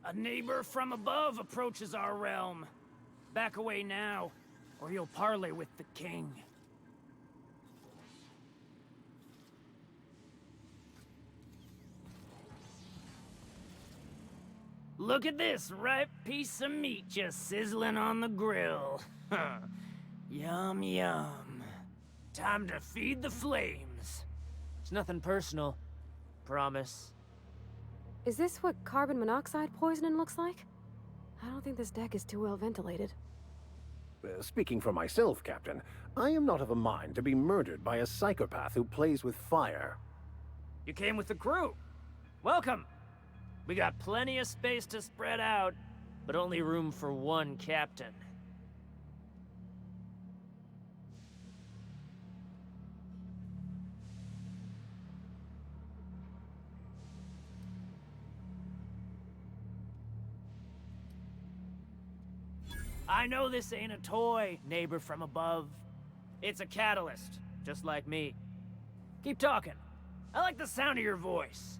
A neighbor from above approaches our realm. Back away now, or you'll parley with the king. Look at this ripe piece of meat just sizzling on the grill. Yum, yum. Time to feed the flames. It's nothing personal. Promise. Is this what carbon monoxide poisoning looks like? I don't think this deck is too well ventilated. Speaking for myself, Captain, I am not of a mind to be murdered by a psychopath who plays with fire. You came with the crew. Welcome. We got plenty of space to spread out, but only room for one captain. I know this ain't a toy, neighbor from above. It's a catalyst, just like me. Keep talking. I like the sound of your voice.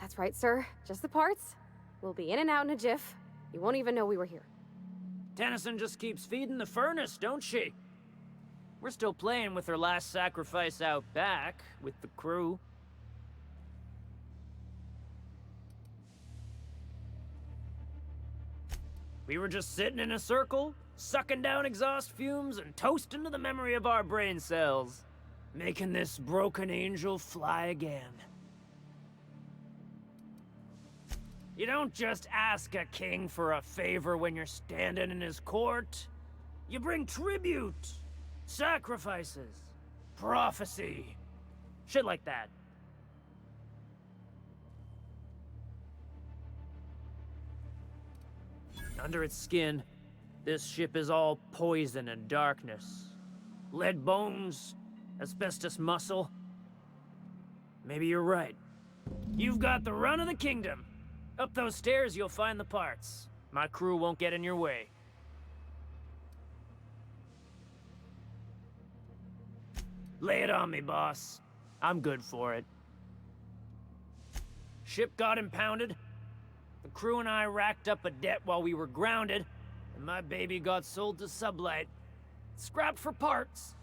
That's right, sir. Just the parts. We'll be in and out in a jiff. You won't even know we were here. Tennyson just keeps feeding the furnace, don't she? We're still playing with her last sacrifice out back, with the crew. We were just sitting in a circle, sucking down exhaust fumes and toasting to the memory of our brain cells, making this broken angel fly again. You don't just ask a king for a favor when you're standing in his court. You bring tribute. Sacrifices, prophecy, shit like that. Under its skin, this ship is all poison and darkness. Lead bones, asbestos muscle. Maybe you're right. You've got the run of the kingdom. Up those stairs, you'll find the parts. My crew won't get in your way. Lay it on me, boss. I'm good for it. Ship got impounded. The crew and I racked up a debt while we were grounded, and my baby got sold to Sublight. Scrapped for parts.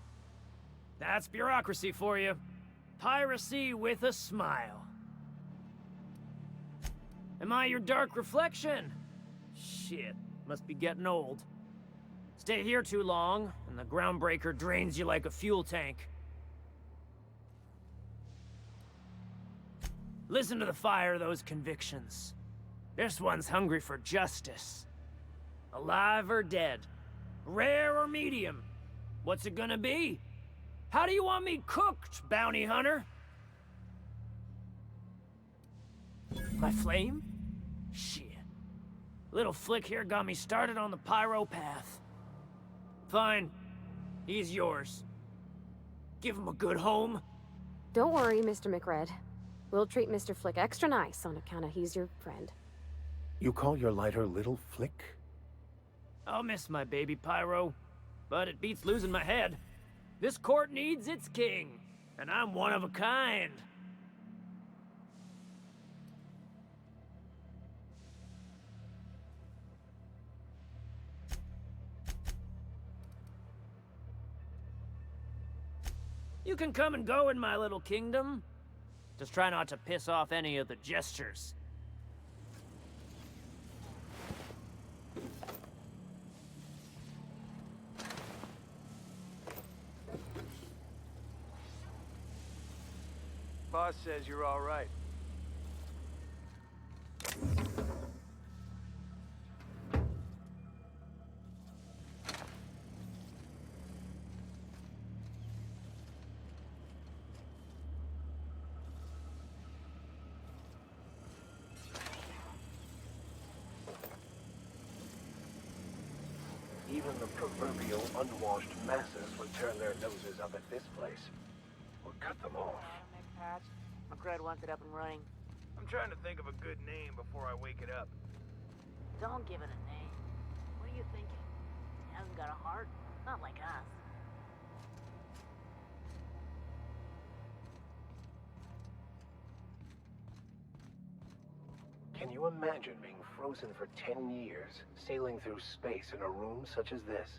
That's bureaucracy for you. Piracy with a smile. Am I your dark reflection? Shit, must be getting old. Stay here too long, and the groundbreaker drains you like a fuel tank. Listen to the fire of those convictions. This one's hungry for justice. Alive or dead? Rare or medium? What's it gonna be? How do you want me cooked, bounty hunter? My flame? Shit. Little flick here got me started on the pyro path. Fine. He's yours. Give him a good home. Don't worry, Mr. McRed. We'll treat Mr. Flick extra nice on account of he's your friend. You call your lighter Little Flick? I'll miss my baby Pyro, but it beats losing my head. This court needs its king, and I'm one of a kind. You can come and go in my little kingdom. Just try not to piss off any of the gestures. Boss says you're all right. Even the proverbial unwashed masses would turn their noses up at this place. Or cut them off. Patch. McRed wants it up and running. I'm trying to think of a good name before I wake it up. Don't give it a name. What are you thinking? He hasn't got a heart? Not like us. you imagine being frozen for 10 years, sailing through space in a room such as this?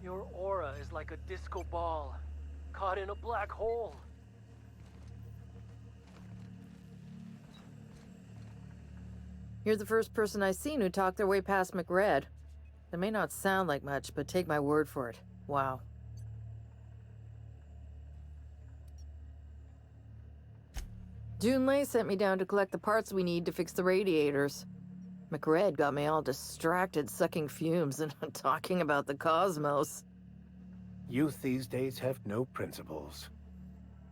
Your aura is like a disco ball, caught in a black hole. You're the first person I've seen who talked their way past McRed. It may not sound like much, but take my word for it. Wow. Junlei sent me down to collect the parts we need to fix the radiators. McRed got me all distracted sucking fumes and talking about the cosmos. Youth these days have no principles.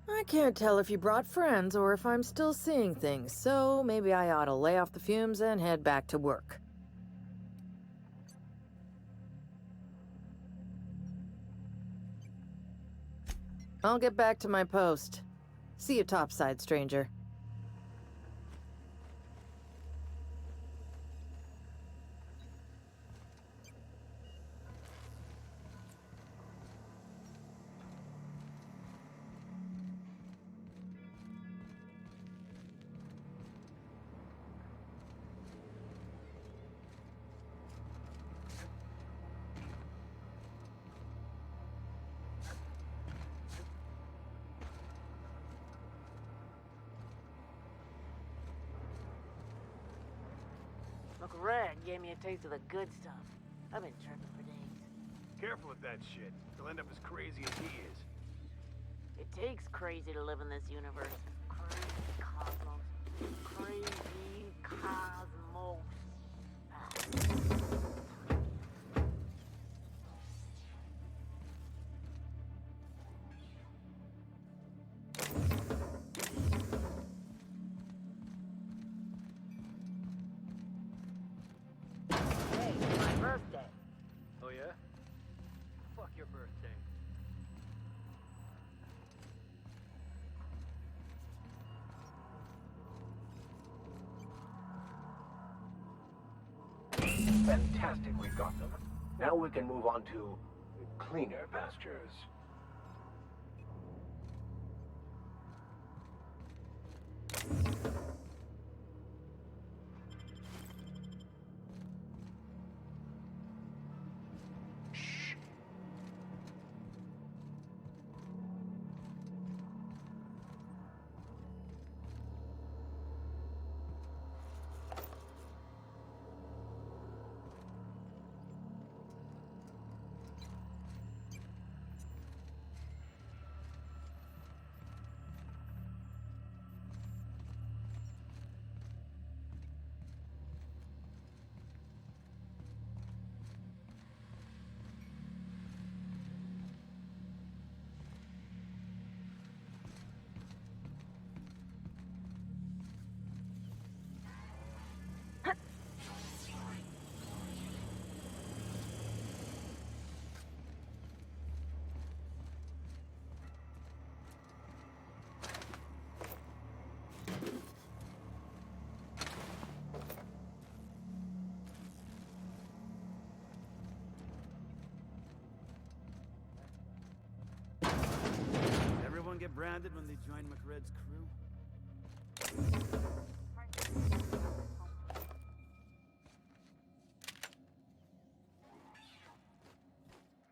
I can't tell if you brought friends or if I'm still seeing things, so maybe I ought to lay off the fumes and head back to work. I'll get back to my post. See you topside, stranger. Look, Red gave me a taste of the good stuff. I've been tripping for days. Careful with that shit. You'll end up as crazy as he is. It takes crazy to live in this universe. Crazy cosmos. Crazy cosmos. Hey, it's my birthday. Oh yeah? Fuck your birthday. Fantastic, we've got them. Now we can move on to cleaner pastures. Everyone get branded when they join McRed's crew?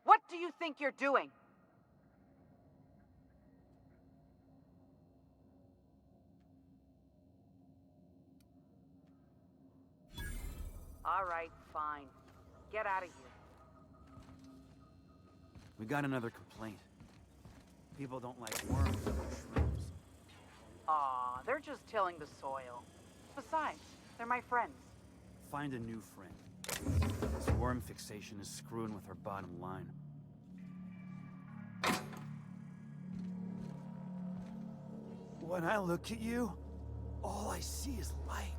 What do you think you're doing? All right, fine. Get out of here. We got another complaint. People don't like worms or shrooms. Aw, they're just tilling the soil. Besides, they're my friends. Find a new friend. This worm fixation is screwing with our bottom line. When I look at you, all I see is light.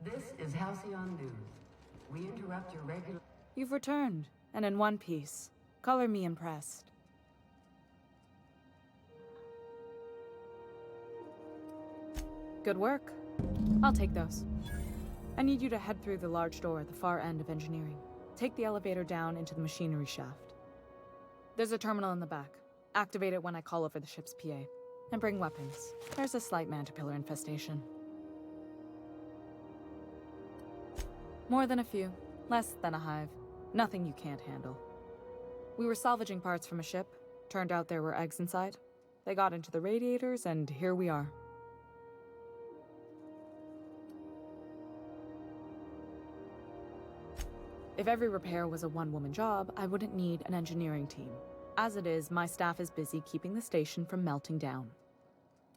This is Halcyon News. We interrupt your regular... You've returned, and in one piece. Color me impressed. Good work. I'll take those. I need you to head through the large door at the far end of engineering. Take the elevator down into the machinery shaft. There's a terminal in the back. Activate it when I call over the ship's PA. And bring weapons. There's a slight mantipillar infestation. More than a few. Less than a hive. Nothing you can't handle. We were salvaging parts from a ship. Turned out there were eggs inside. They got into the radiators, and here we are. If every repair was a one-woman job, I wouldn't need an engineering team. As it is, my staff is busy keeping the station from melting down.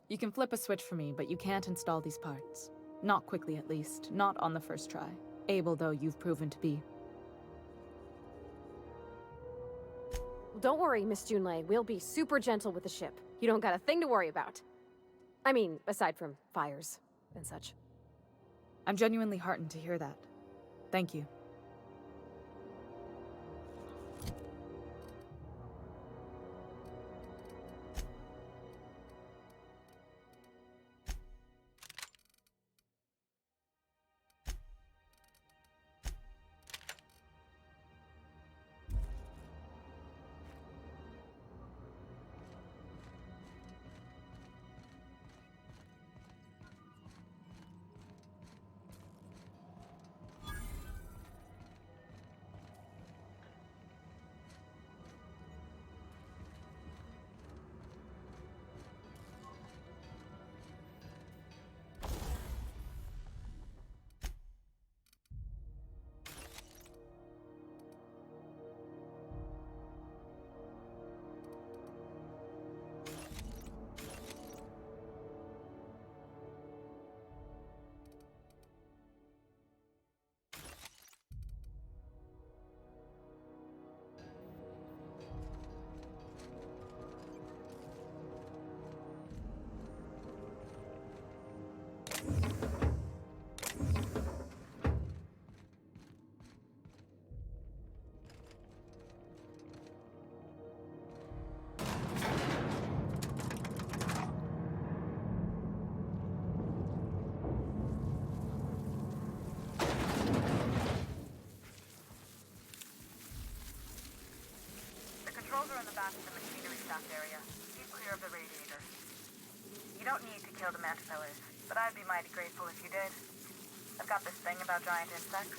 You can flip a switch for me, but you can't install these parts. Not quickly, at least. Not on the first try. Able though you've proven to be. Don't worry, Miss Junlei. We'll be super gentle with the ship. You don't got a thing to worry about. I mean, aside from fires and such. I'm genuinely heartened to hear that. Thank you. in the back of the machinery shaft area. Keep clear of the radiator. You don't need to kill the mantipella's, but I'd be mighty grateful if you did. I've got this thing about giant insects.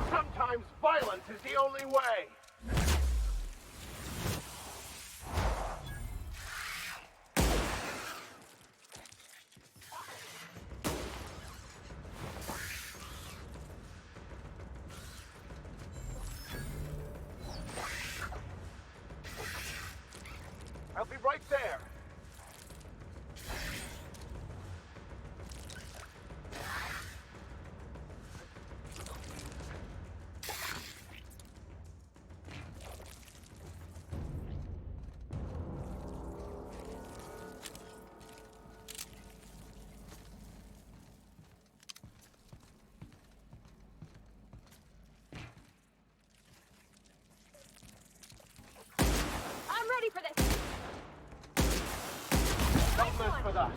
Sometimes violence is the only way! I'll be right there! I'm ready for this! Don't mess with us!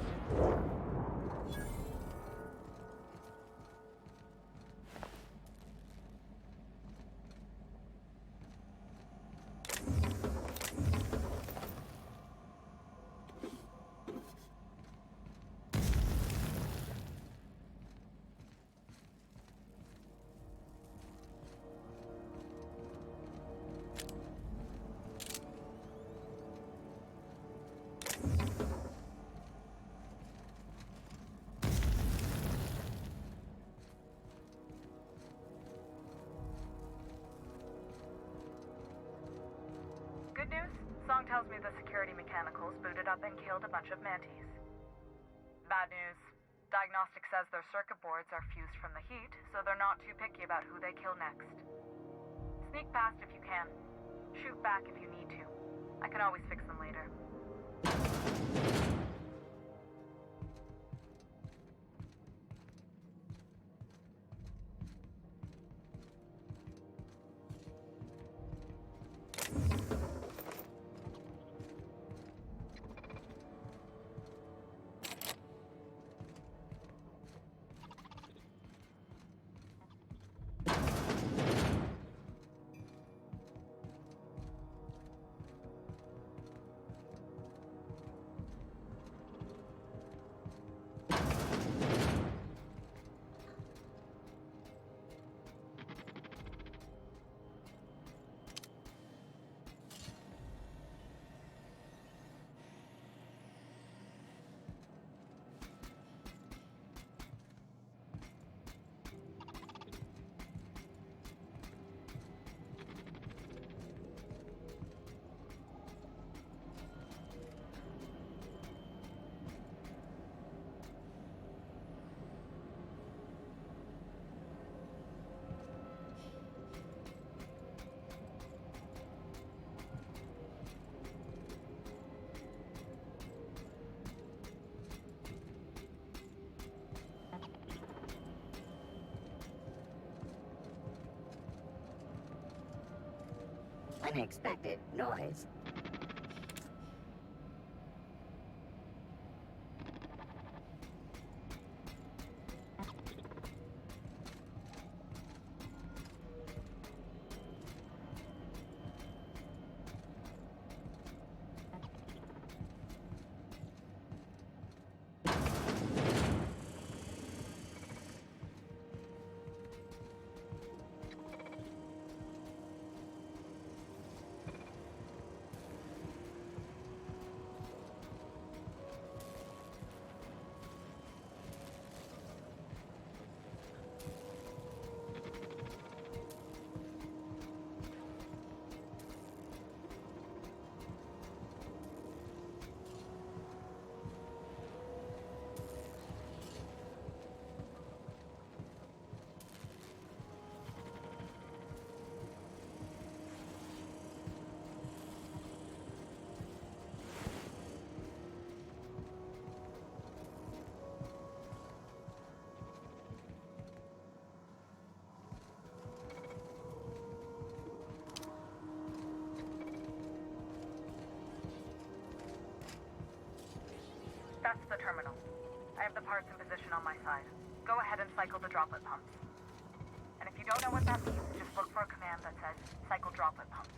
Good news? Song tells me the security mechanicals booted up and killed a bunch of mantis. Bad news. Diagnostic says their circuit boards are fused from the heat, so they're not too picky about who they kill next. Sneak past if you can. Shoot back if you need to. I can always fix them later. unexpected noise. That's the terminal. I have the parts in position on my side. Go ahead and cycle the droplet pumps. And if you don't know what that means, just look for a command that says, cycle droplet pumps.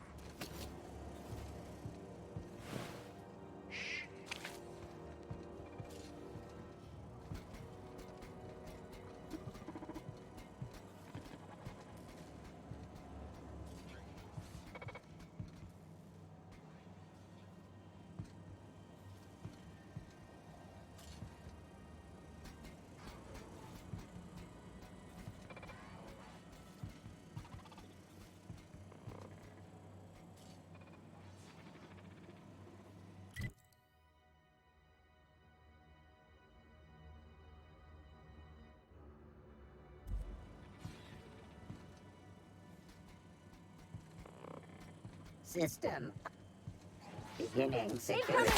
System beginning security.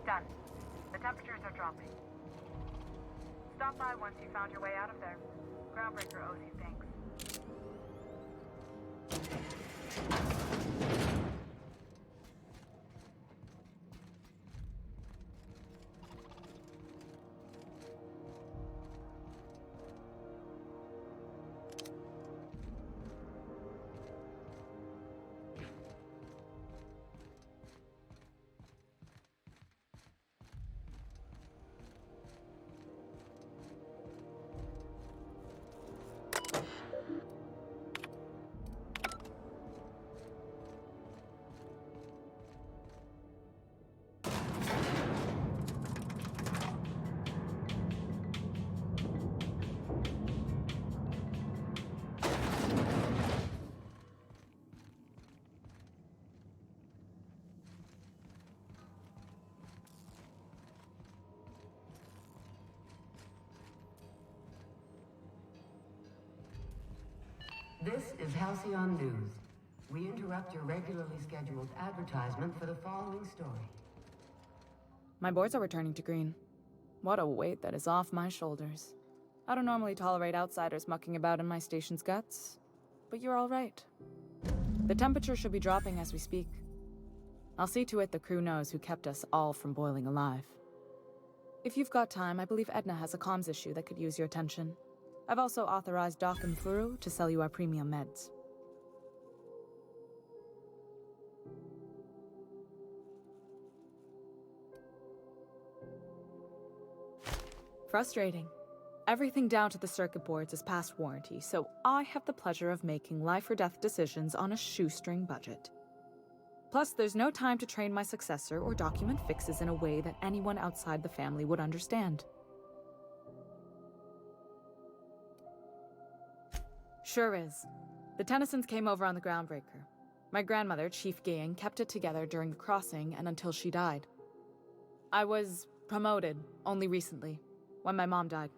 Done. The temperatures are dropping. Stop by once you found your way out of there. Groundbreaker owes you thanks. This is Halcyon News. We interrupt your regularly scheduled advertisement for the following story. My boards are returning to green. What a weight that is off my shoulders. I don't normally tolerate outsiders mucking about in my station's guts, but you're all right. The temperature should be dropping as we speak. I'll see to it the crew knows who kept us all from boiling alive. If you've got time, I believe Edna has a comms issue that could use your attention. I've also authorized Doc and Furu to sell you our premium meds. Frustrating. Everything down to the circuit boards is past warranty, so I have the pleasure of making life or death decisions on a shoestring budget. Plus, there's no time to train my successor or document fixes in a way that anyone outside the family would understand. Sure is. The Tennysons came over on the Groundbreaker. My grandmother, Chief Gaying, kept it together during the crossing and until she died. I was promoted only recently, when my mom died.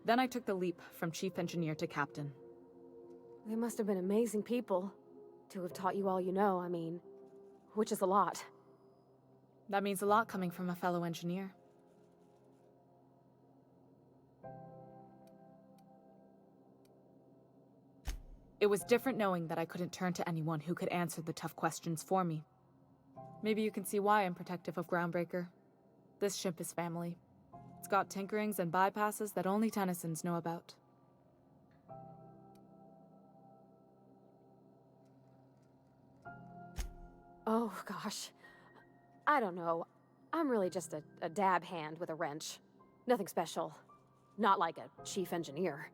Then I took the leap from chief engineer to captain. They must have been amazing people to have taught you all you know, I mean, which is a lot. That means a lot coming from a fellow engineer. It was different knowing that I couldn't turn to anyone who could answer the tough questions for me. Maybe you can see why I'm protective of Groundbreaker. This ship is family. It's got tinkerings and bypasses that only Tennysons know about. Oh, gosh. I don't know. I'm really just a dab hand with a wrench. Nothing special. Not like a chief engineer.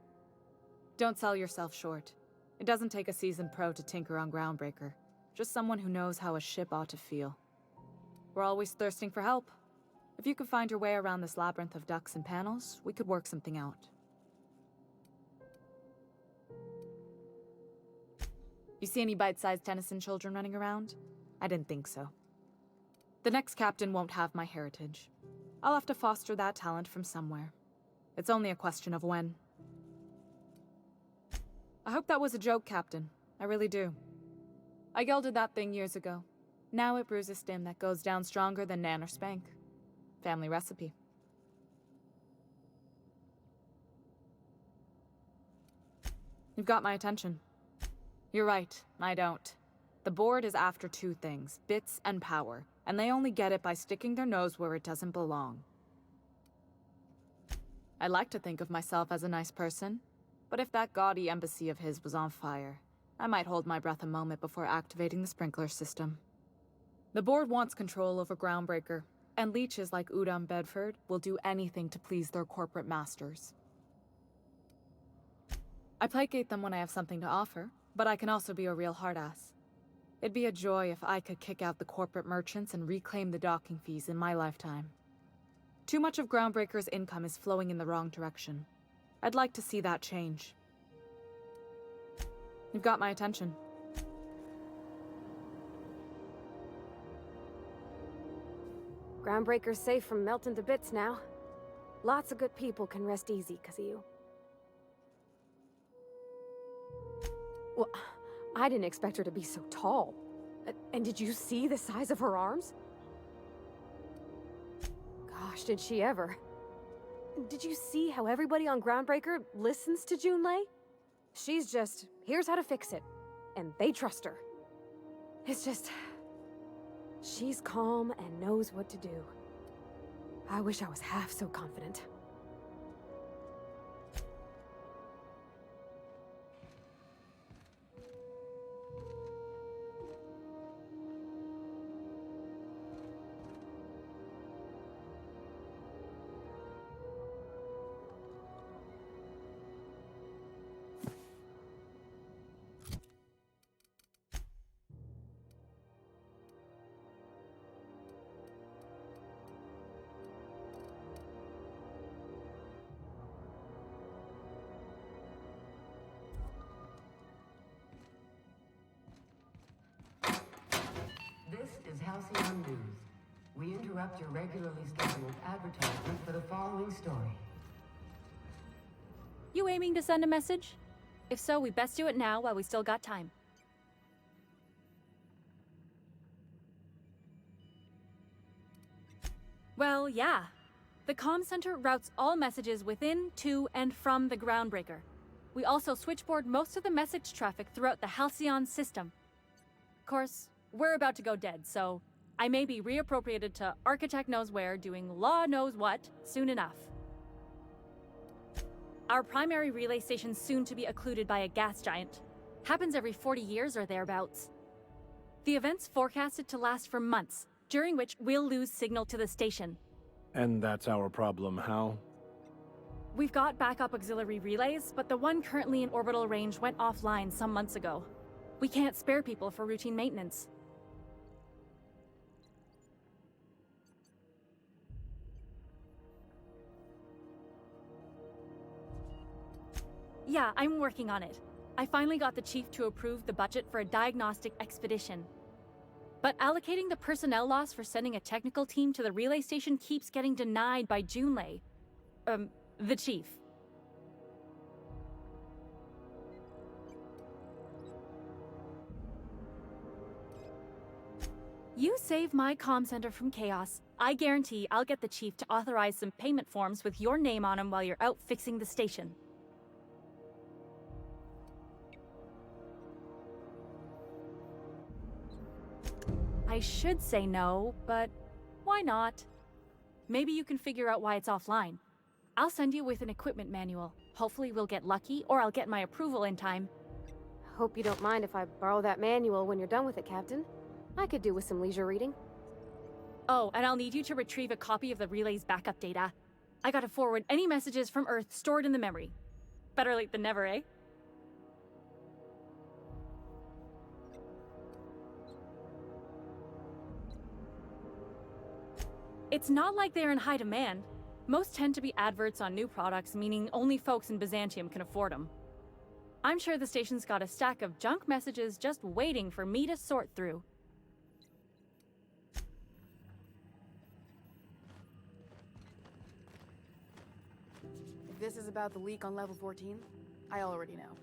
Don't sell yourself short. It doesn't take a seasoned pro to tinker on Groundbreaker. Just someone who knows how a ship ought to feel. We're always thirsting for help. If you could find your way around this labyrinth of ducts and panels, we could work something out. You see any bite-sized Tennyson children running around? I didn't think so. The next captain won't have my heritage. I'll have to foster that talent from somewhere. It's only a question of when. I hope that was a joke, Captain. I really do. I gelded that thing years ago. Now it brews a stim that goes down stronger than Nan or Spank. Family recipe. You've got my attention. You're right, I don't. The board is after two things, bits and power, and they only get it by sticking their nose where it doesn't belong. I like to think of myself as a nice person, but if that gaudy embassy of his was on fire, I might hold my breath a moment before activating the sprinkler system. The board wants control over Groundbreaker, and leeches like Udom Bedford will do anything to please their corporate masters. I placate them when I have something to offer, but I can also be a real hard-ass. It'd be a joy if I could kick out the corporate merchants and reclaim the docking fees in my lifetime. Too much of Groundbreaker's income is flowing in the wrong direction. I'd like to see that change. You've got my attention. Groundbreaker's safe from melting to bits now. Lots of good people can rest easy because of you. Well, I didn't expect her to be so tall. And did you see the size of her arms? Gosh, did she ever. Did you see how everybody on Groundbreaker listens to Junlei? She's just, here's how to fix it. And they trust her. It's just... she's calm and knows what to do. I wish I was half so confident. This is Halcyon News. We interrupt your regularly scheduled advertisement for the following story. You aiming to send a message? If so, we best do it now while we still got time. Well, yeah. The comm center routes all messages within, to, and from the Groundbreaker. We also switchboard most of the message traffic throughout the Halcyon system. Of course, we're about to go dead, so I may be reappropriated to Architect Knows Where doing Law Knows What soon enough. Our primary relay station's soon to be occluded by a gas giant. Happens every 40 years or thereabouts. The event's forecasted to last for months, during which we'll lose signal to the station. And that's our problem, how? We've got backup auxiliary relays, but the one currently in orbital range went offline some months ago. We can't spare people for routine maintenance. Yeah, I'm working on it. I finally got the chief to approve the budget for a diagnostic expedition. But allocating the personnel loss for sending a technical team to the relay station keeps getting denied by Junlei. The chief. You save my comm center from chaos. I guarantee I'll get the chief to authorize some payment forms with your name on them while you're out fixing the station. I should say no, but why not? Maybe you can figure out why it's offline. I'll send you with an equipment manual. Hopefully we'll get lucky, or I'll get my approval in time. Hope you don't mind if I borrow that manual when you're done with it, Captain. I could do with some leisure reading. Oh, and I'll need you to retrieve a copy of the relay's backup data. I gotta forward any messages from Earth stored in the memory. Better late than never, eh? It's not like they're in high demand. Most tend to be adverts on new products, meaning only folks in Byzantium can afford them. I'm sure the station's got a stack of junk messages just waiting for me to sort through. If this is about the leak on level 14, I already know.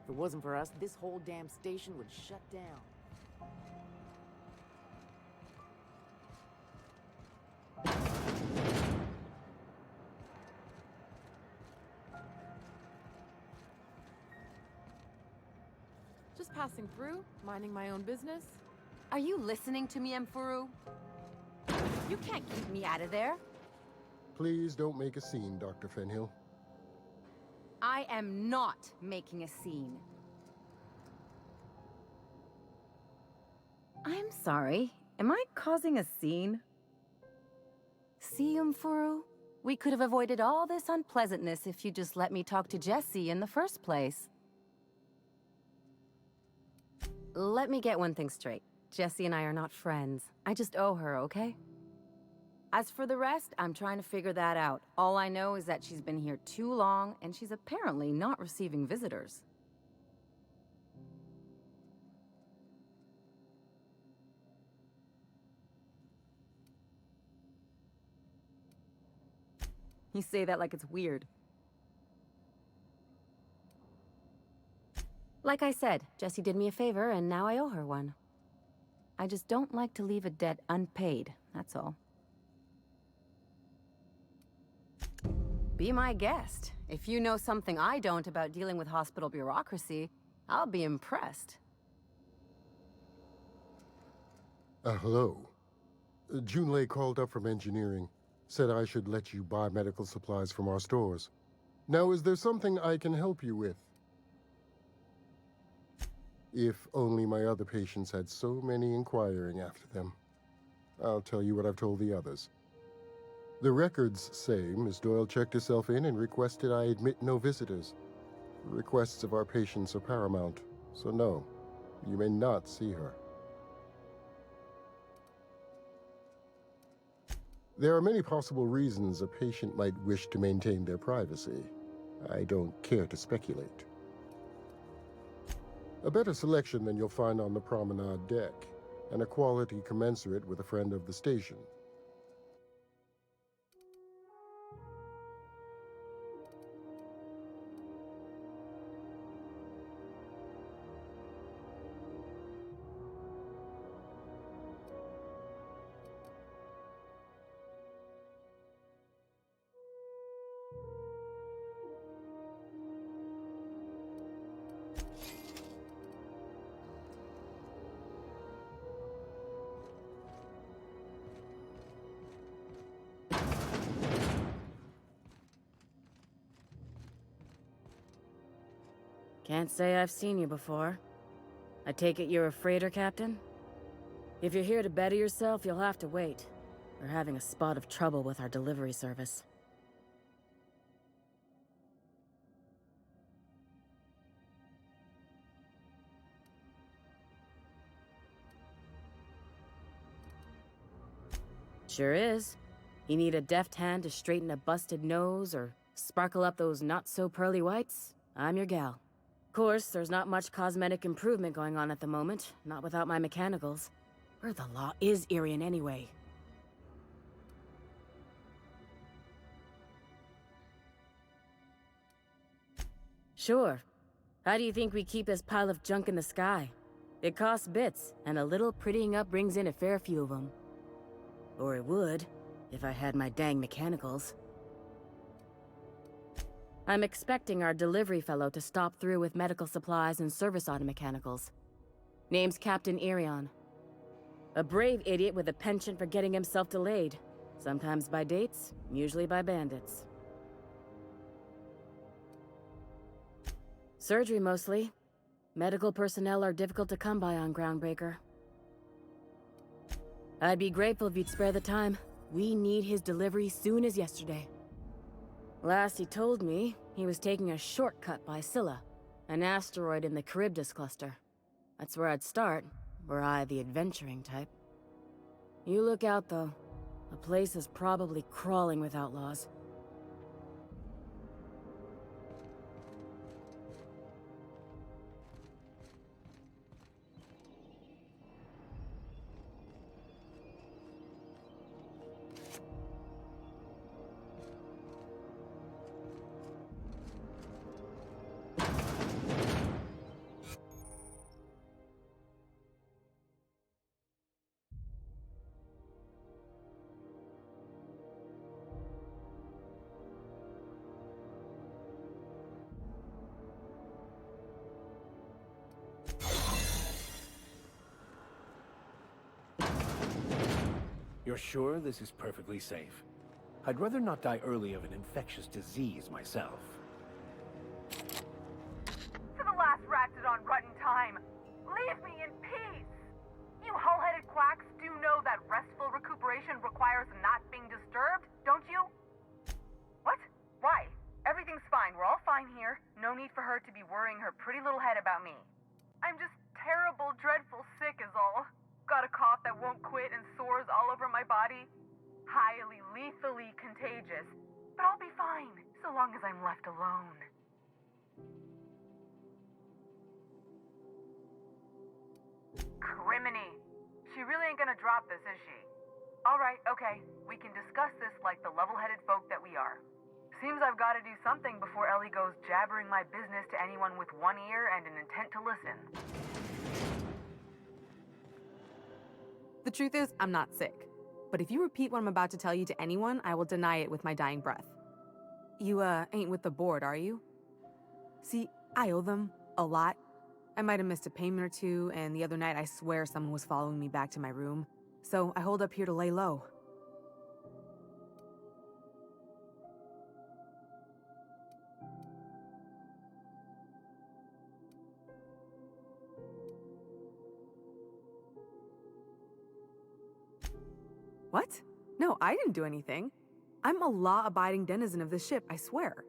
If it wasn't for us, this whole damn station would shut down. Just passing through, minding my own business. Are you listening to me, Mfuru? You can't keep me out of there. Please don't make a scene, Dr. Fenhill. I am not making a scene. I'm sorry. Am I causing a scene? See, Mfuru? We could have avoided all this unpleasantness if you just let me talk to Jesse in the first place. Let me get one thing straight. Jesse and I are not friends. I just owe her, okay? As for the rest, I'm trying to figure that out. All I know is that she's been here too long, and she's apparently not receiving visitors. You say that like it's weird. Like I said, Jessie did me a favor, and now I owe her one. I just don't like to leave a debt unpaid, that's all. Be my guest. If you know something I don't about dealing with hospital bureaucracy, I'll be impressed. Hello. Junlei called up from engineering. Said I should let you buy medical supplies from our stores. Now, is there something I can help you with? If only my other patients had so many inquiring after them. I'll tell you what I've told the others. The records say Miss Doyle checked herself in and requested I admit no visitors. The requests of our patients are paramount, so no, you may not see her. There are many possible reasons a patient might wish to maintain their privacy. I don't care to speculate. A better selection than you'll find on the promenade deck, and a quality commensurate with a friend of the station. Can't say I've seen you before. I take it you're a freighter captain? If you're here to better yourself, you'll have to wait. We're having a spot of trouble with our delivery service. Sure is. You need a deft hand to straighten a busted nose or sparkle up those not-so-pearly whites? I'm your gal. Of course, there's not much cosmetic improvement going on at the moment, not without my mechanicals. Where the law is Irian anyway? Sure. How do you think we keep this pile of junk in the sky? It costs bits, and a little prettying up brings in a fair few of them. Or it would, if I had my dang mechanicals. I'm expecting our delivery fellow to stop through with medical supplies and service auto mechanicals. Name's Captain Irion. A brave idiot with a penchant for getting himself delayed. Sometimes by dates, usually by bandits. Surgery mostly. Medical personnel are difficult to come by on Groundbreaker. I'd be grateful if you'd spare the time. We need his delivery soon as yesterday. Last he told me, he was taking a shortcut by Scylla, an asteroid in the Charybdis cluster. That's where I'd start, were I the adventuring type. You look out, though. The place is probably crawling with outlaws. You're sure this is perfectly safe? I'd rather not die early of an infectious disease myself. For the last ratted on rotten time, leave me in peace! You hull-headed quacks do know that restful recuperation requires not being disturbed, don't you? What? Why? Everything's fine. We're all fine here. No need for her to be worrying her pretty little head about me. I'm just terrible, dreadful sick is all. Got a cough that won't quit and sores all over my body. Highly, lethally contagious. But I'll be fine, so long as I'm left alone. Criminy. She really ain't gonna drop this, is she? Alright, okay. We can discuss this like the level-headed folk that we are. Seems I've got to do something before Ellie goes jabbering my business to anyone with one ear and an intent to listen. The truth is, I'm not sick. But if you repeat what I'm about to tell you to anyone, I will deny it with my dying breath. You, ain't with the board, are you? See, I owe them a lot. I might have missed a payment or two, and the other night I swear someone was following me back to my room. So I hold up here to lay low. What? No, I didn't do anything. I'm a law-abiding denizen of this ship, I swear.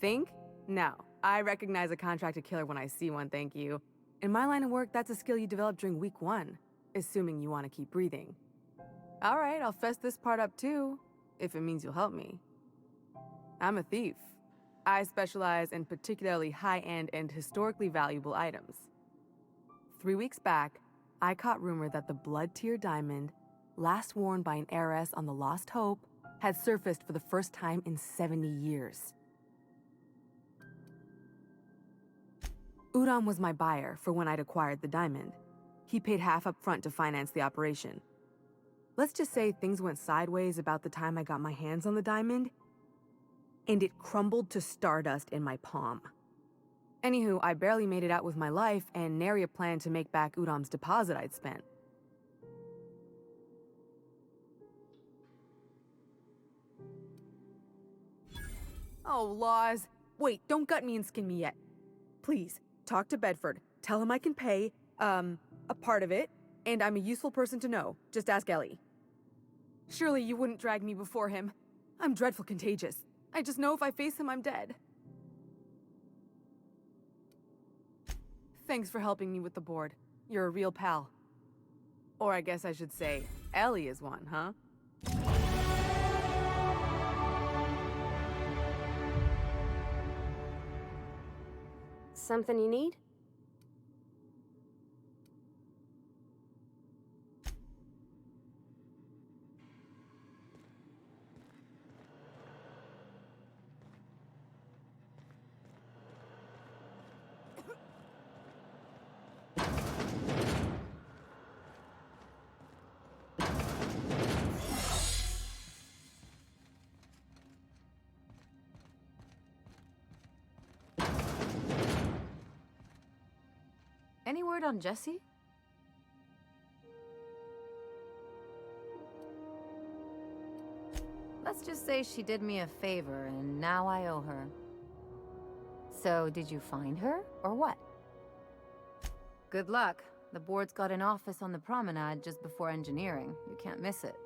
Think? No. I recognize a contracted killer when I see one, thank you. In my line of work, that's a skill you develop during week 1, assuming you want to keep breathing. All right, I'll fess this part up too, if it means you'll help me. I'm a thief. I specialize in particularly high-end and historically valuable items. 3 weeks back, I caught rumor that the blood-tier diamond, last worn by an heiress on the Lost Hope, had surfaced for the first time in 70 years. Udom was my buyer for when I'd acquired the diamond. He paid half up front to finance the operation. Let's just say things went sideways about the time I got my hands on the diamond, and it crumbled to stardust in my palm. Anywho, I barely made it out with my life, and nary a plan to make back Udom's deposit I'd spent. Oh, laws. Wait, don't gut me and skin me yet. Please, talk to Bedford. Tell him I can pay, a part of it, and I'm a useful person to know. Just ask Ellie. Surely you wouldn't drag me before him. I'm dreadful contagious. I just know if I face him, I'm dead. Thanks for helping me with the board. You're a real pal. Or I guess I should say, Ellie is one, huh? Something you need? Any word on Jessie? Let's just say she did me a favor, and now I owe her. So, did you find her, or what? Good luck. The board's got an office on the promenade just before engineering. You can't miss it.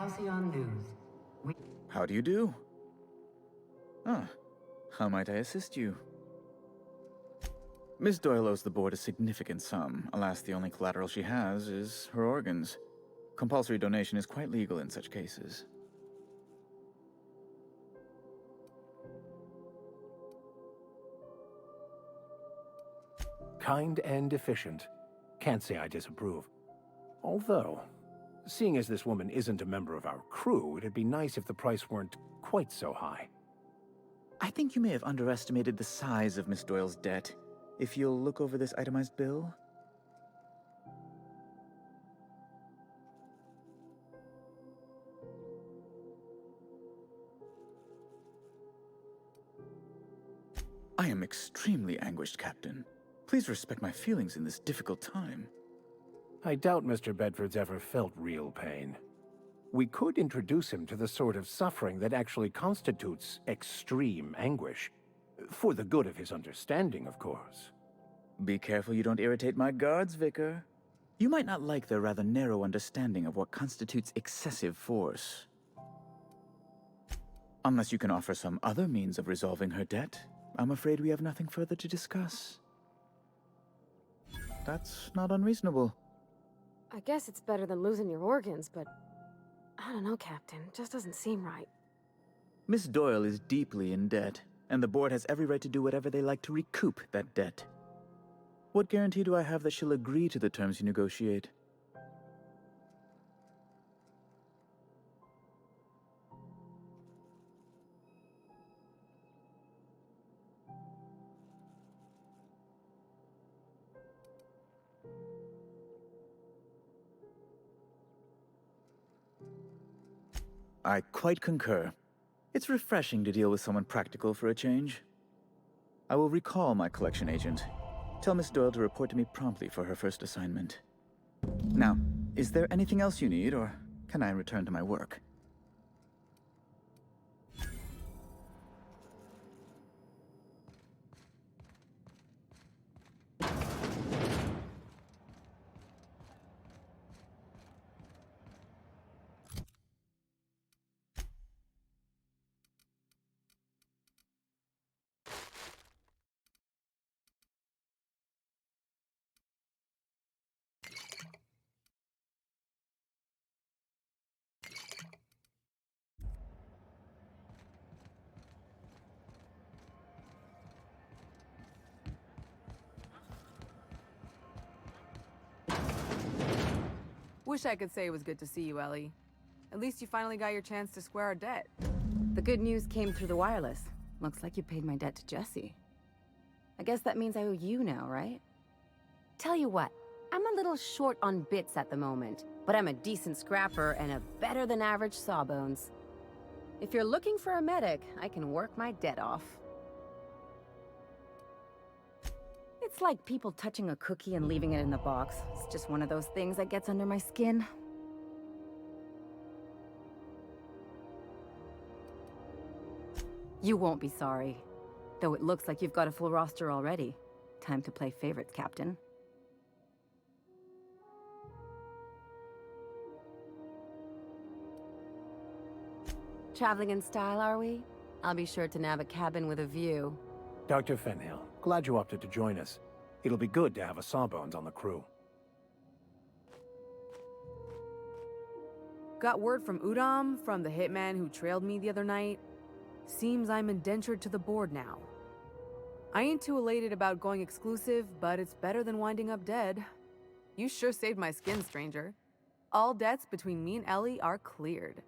Halcyon News. How do you do? Ah, how might I assist you? Miss Doyle owes the board a significant sum. Alas, the only collateral she has is her organs. Compulsory donation is quite legal in such cases. Kind and efficient. Can't say I disapprove. Although, seeing as this woman isn't a member of our crew, it'd be nice if the price weren't quite so high. I think you may have underestimated the size of Miss Doyle's debt. If you'll look over this itemized bill. I am extremely anguished, Captain. Please respect my feelings in this difficult time. I doubt Mr. Bedford's ever felt real pain. We could introduce him to the sort of suffering that actually constitutes extreme anguish. For the good of his understanding, of course. Be careful you don't irritate my guards, Vicar. You might not like their rather narrow understanding of what constitutes excessive force. Unless you can offer some other means of resolving her debt, I'm afraid we have nothing further to discuss. That's not unreasonable. I guess it's better than losing your organs, but I don't know, Captain. It just doesn't seem right. Miss Doyle is deeply in debt, and the board has every right to do whatever they like to recoup that debt. What guarantee do I have that she'll agree to the terms you negotiate? I quite concur. It's refreshing to deal with someone practical for a change. I will recall my collection agent. Tell Miss Doyle to report to me promptly for her first assignment. Now, is there anything else you need, or can I return to my work? Wish I could say it was good to see you, Ellie. At least you finally got your chance to square our debt. The good news came through the wireless. Looks like you paid my debt to Jesse. I guess that means I owe you now, right? Tell you what, I'm a little short on bits at the moment, but I'm a decent scrapper and a better-than-average sawbones. If you're looking for a medic, I can work my debt off. It's like people touching a cookie and leaving it in the box. It's just one of those things that gets under my skin. You won't be sorry. Though it looks like you've got a full roster already. Time to play favorites, Captain. Traveling in style, are we? I'll be sure to nab a cabin with a view. Dr. Fenhill, glad you opted to join us. It'll be good to have a Sawbones on the crew. Got word from Udom, from the hitman who trailed me the other night. Seems I'm indentured to the board now. I ain't too elated about going exclusive, but it's better than winding up dead. You sure saved my skin, stranger. All debts between me and Ellie are cleared.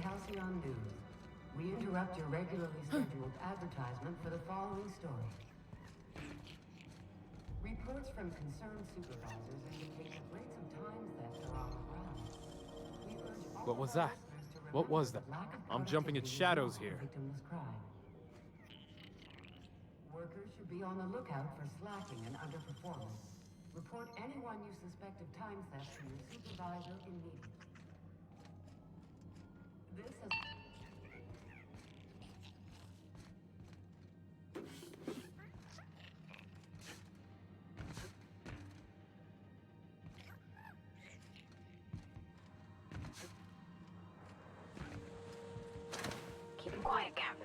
Halcyon News. We interrupt your regularly scheduled advertisement for the following story. Reports from concerned supervisors indicate that rates of time theft are on the rise. We urge all What was of our that? listeners to What was remember that? lack of I'm jumping at productivity is shadows not a here. victimless crime. Workers should be on the lookout for slacking and underperformance. Report anyone you suspect of time theft to your supervisor immediately. This has... Keep it quiet, Cap.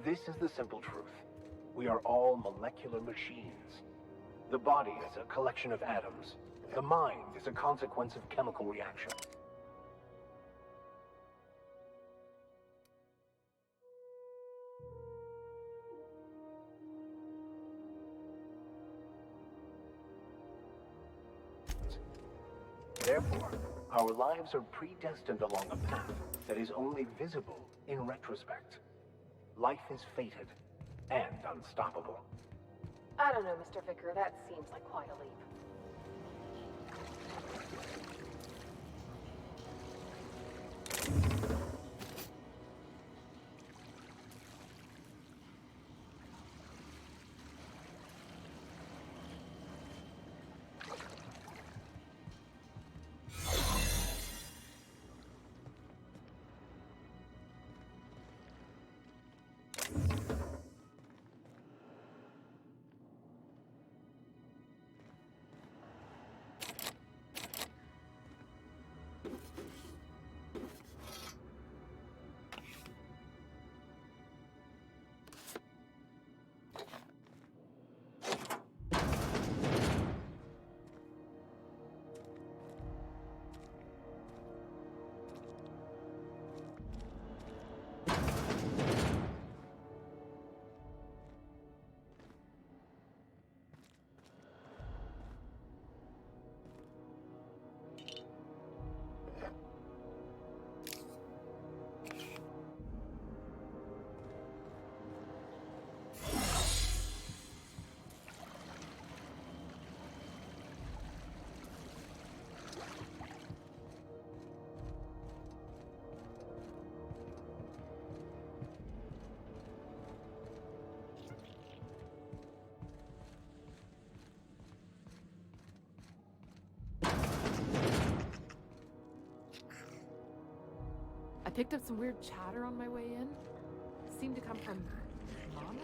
This is the simple truth. We are all molecular machines. The body is a collection of atoms. The mind is a consequence of chemical reaction. Therefore, our lives are predestined along a path that is only visible in retrospect. Life is fated and unstoppable. I don't know, Mr. Vicker. That seems like quite a leap. I picked up some weird chatter on my way in. It seemed to come from Mama?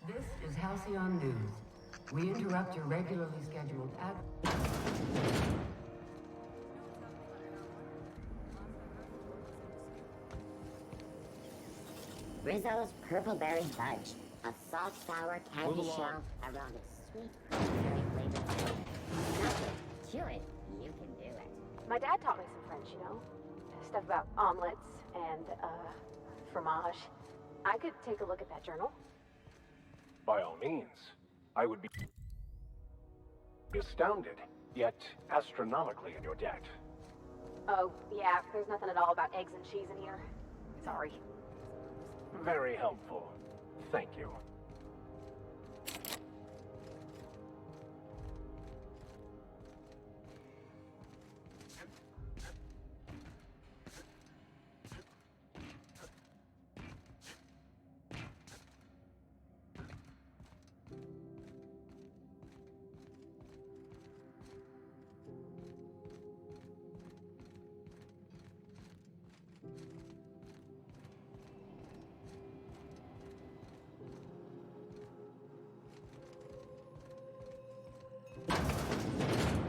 This is Halcyon News. We interrupt your regularly scheduled Rizzo's Purple Berry Fudge. A soft, sour candy shell around a sweet, berry flavored cake. Nothing. Chew it. You can do it. My dad taught me some French, you know? Stuff about omelets and, fromage. I could take a look at that journal. By all means, I would be astounded, yet astronomically in your debt. Oh, yeah, there's nothing at all about eggs and cheese in here. Sorry. Very helpful. Thank you.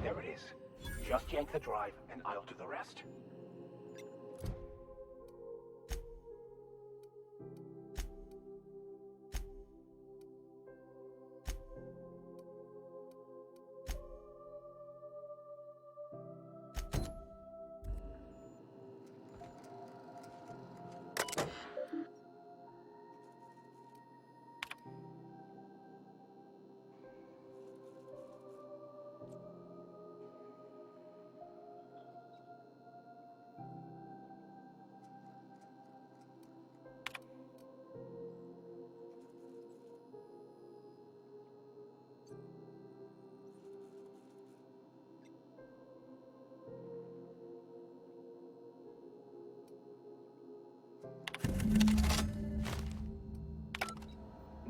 There it is. Just yank the drive, and I'll do the rest.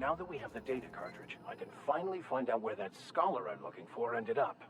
Now that we have the data cartridge, I can finally find out where that scholar I'm looking for ended up.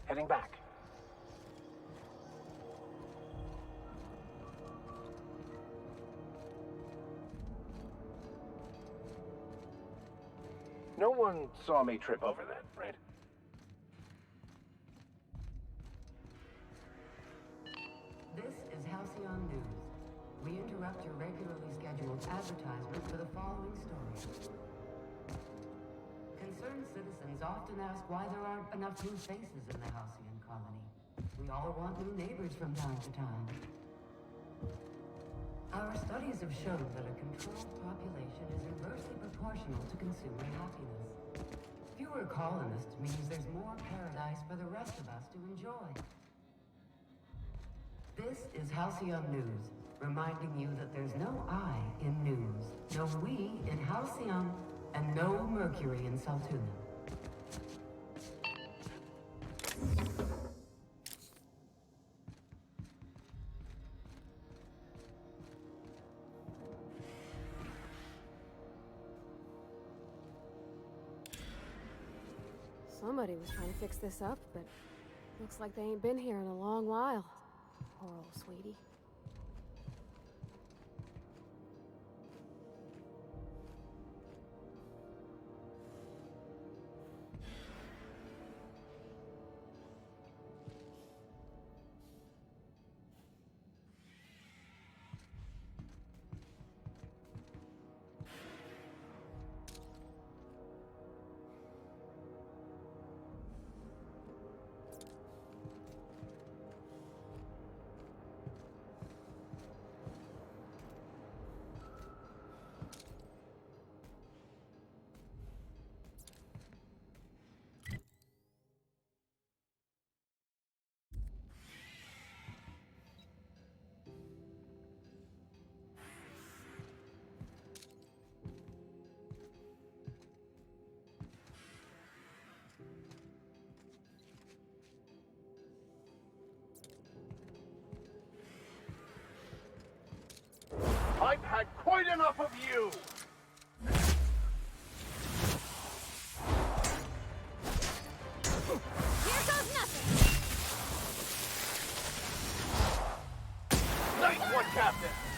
Heading back. No one saw me trip over that, right? This is Halcyon News. We interrupt your regularly scheduled advertisement for the following story. Concerned citizens often ask why there aren't enough new faces in the Halcyon colony. We all want new neighbors from time to time. Our studies have shown that a controlled population is inversely proportional to consumer happiness. Fewer colonists means there's more paradise for the rest of us to enjoy. This is Halcyon News, reminding you that there's no I in news, no we in Halcyon, and no Mercury in Saltuna. Somebody was trying to fix this up, but looks like they ain't been here in a long while. Poor old sweetie. I've had quite enough of you! Here goes nothing! Nice one, Captain!